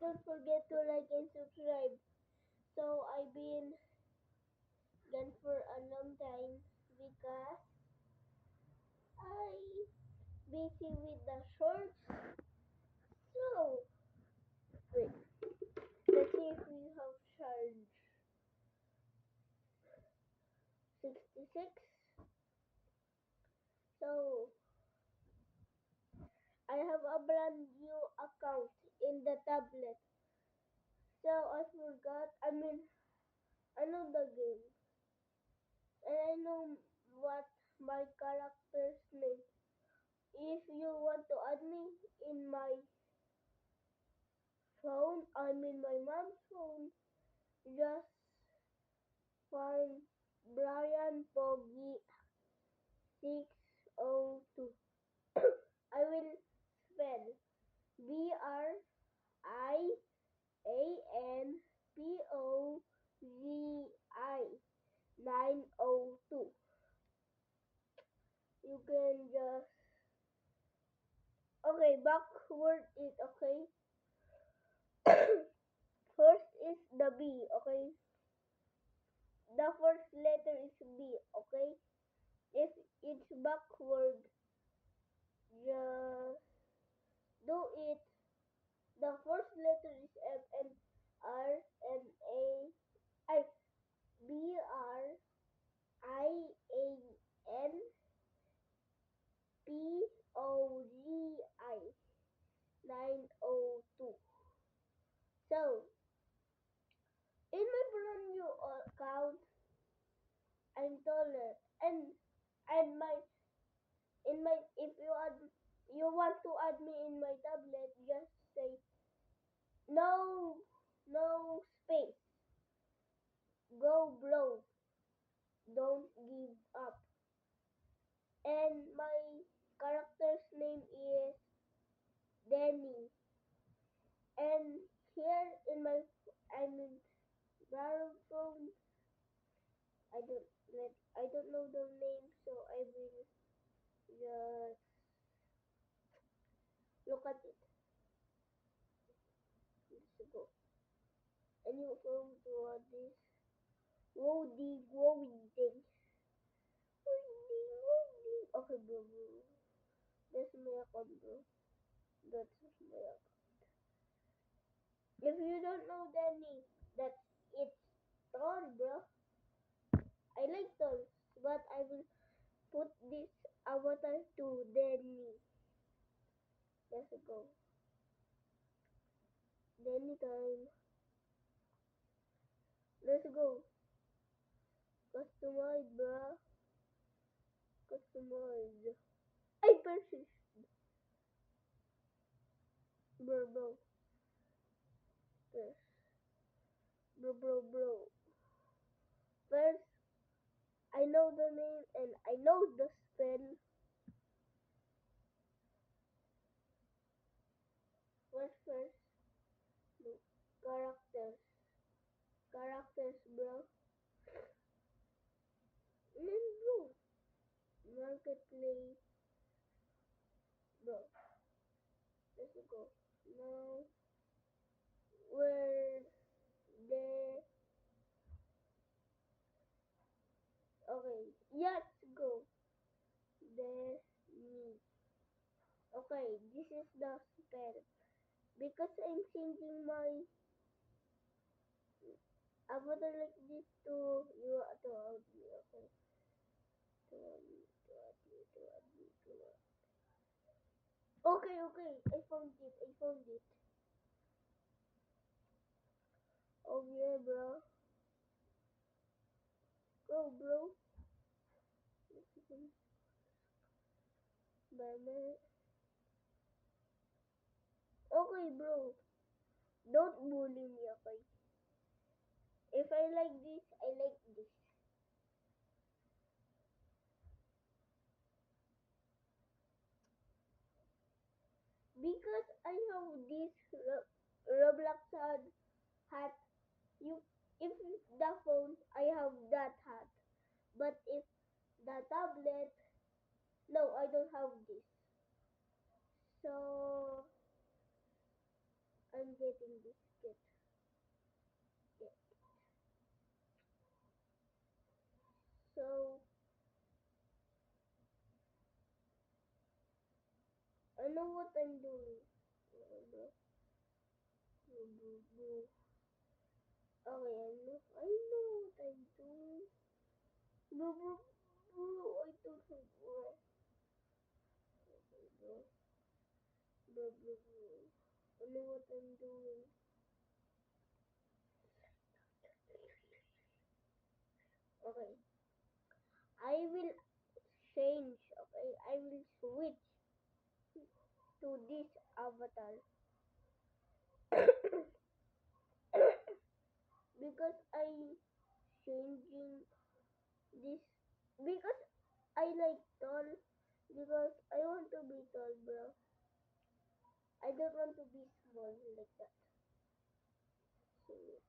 don't forget to like and subscribe. So I've been gone for a long time because I busy with the shorts. So wait, let's see if we have charge 66. So I have a brand new account in the tablet. So I forgot. I know the game and I know what my character's name. If you want to add me in my phone, my mom's phone, just find Brian Poggy 602. I will spell BRIANPOGI 902. You can just backward it, okay? First is the B, okay? The first letter is B, okay? If it's backward, just do it. The first letter is F and R and I BRIANPOGI 902. So in my brand new account, I'm taller and my in my if you want to add me in my tablet, just say no, no space, go bro, don't give up. And my character's name is Danny. And here in my borrowed phone, I don't know the name, so I will just look at it. Let's go. And you go to this Woody Woody. Okay, bro. That's my account, bro. That's my account. If you don't know Danny, that's it's Thor, bro. I like Thor, but I will put this avatar to Danny. Let's go. Danny time. Let's go. Customize, bro. Customize. I persist. Bro. Yes. Bro. First, I know the name and I know the spell. First, no. Characters. Characters, bro. Bro. Marketplace, bro. Let's go. Now, where the okay, let's go. The me. Okay, this is the spell. Because I'm changing my avatar like this to you to add me. Okay, to add me, to add me, to add me, to add. Okay. I found it. I found it. Oh yeah, bro. Go, bro. Bye. Okay, bro. Don't bully me, okay? If I like this, I like this. Because I have this Roblox hat. You, if the phone, I have that hat. But if the tablet, no, I don't have this. So I'm getting this kit. Yeah. So I know what I'm doing. Bro, bro, bro. Okay, I know what I'm doing. Bro, I don't have bro. Bro, bro. I know what I'm doing. Okay, I will change. Okay, I will switch to this avatar because I changing this because I like tall because I want to be tall, bro. I don't want to be small like that. Switch.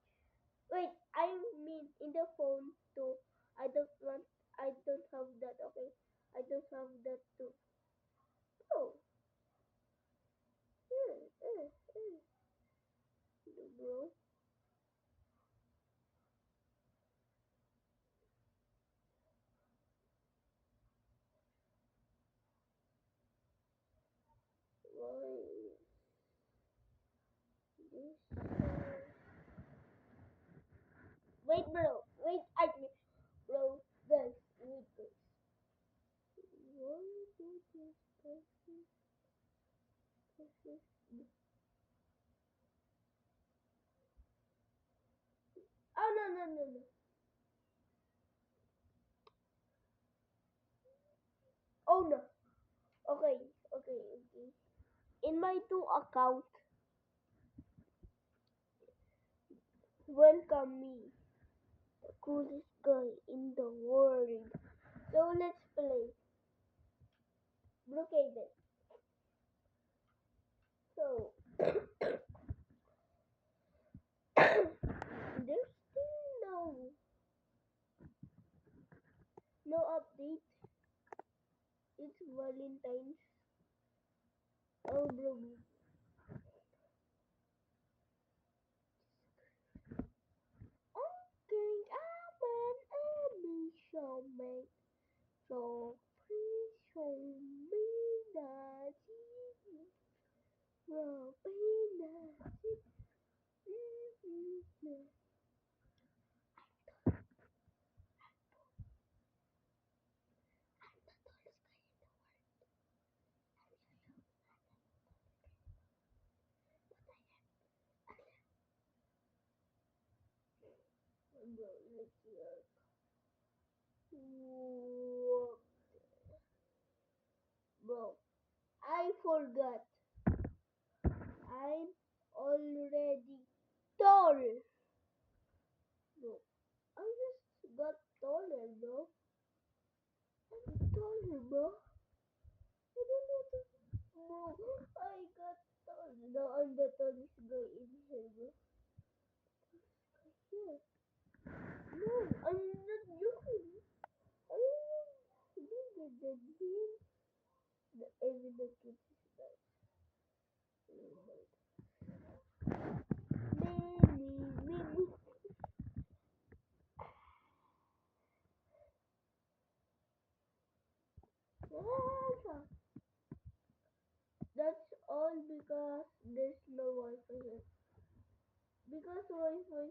Wait, I mean in the phone too. I don't want. I don't have that. Okay, I don't have that too. Oh, bro. Why this? Wait, bro. Wait, bro. Guys, wait, guys. Why do this person? Oh no. Oh no. Okay. In my two account, welcome me, the coolest guy in the world. So let's play Brookhaven. So there's still no update. It's Valentine's. Oh bro. Okay, I'm an showmate. So please show me that Robina. Bro, let's see. Whoa. Bro, I forgot. I'm already tall. Bro, I just got taller, bro. I'm taller, bro. I don't know bro. I got taller. Now I'm the tallest guy in here, bro. Here. No, I'm not joking. I'm bigger than him. Even the kids is like, many. Ah, that's all because there's no Wi-Fi here. Because Wi-Fi.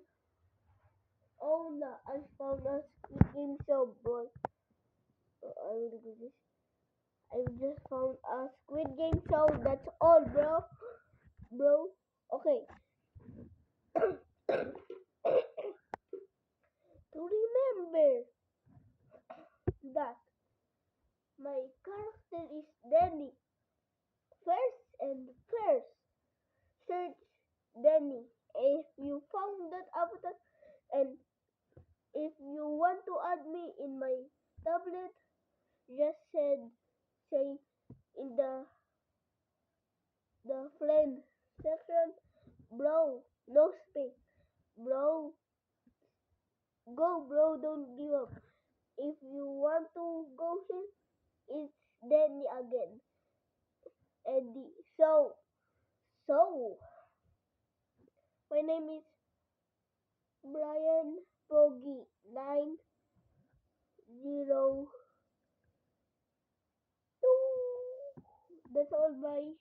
Oh no, I found a Squid Game show, boy. I will do this. I just found a Squid Game show. That's all, bro. Bro. Okay. To remember that my character is Danny. First, search Danny. If you found that avatar and if you want to add me in my tablet, just say in the friend section, bro, no space, bro, go, bro, don't give up. If you want to go here, it's Danny again. And so My name is Brian Pogi 902. That's all. Bye.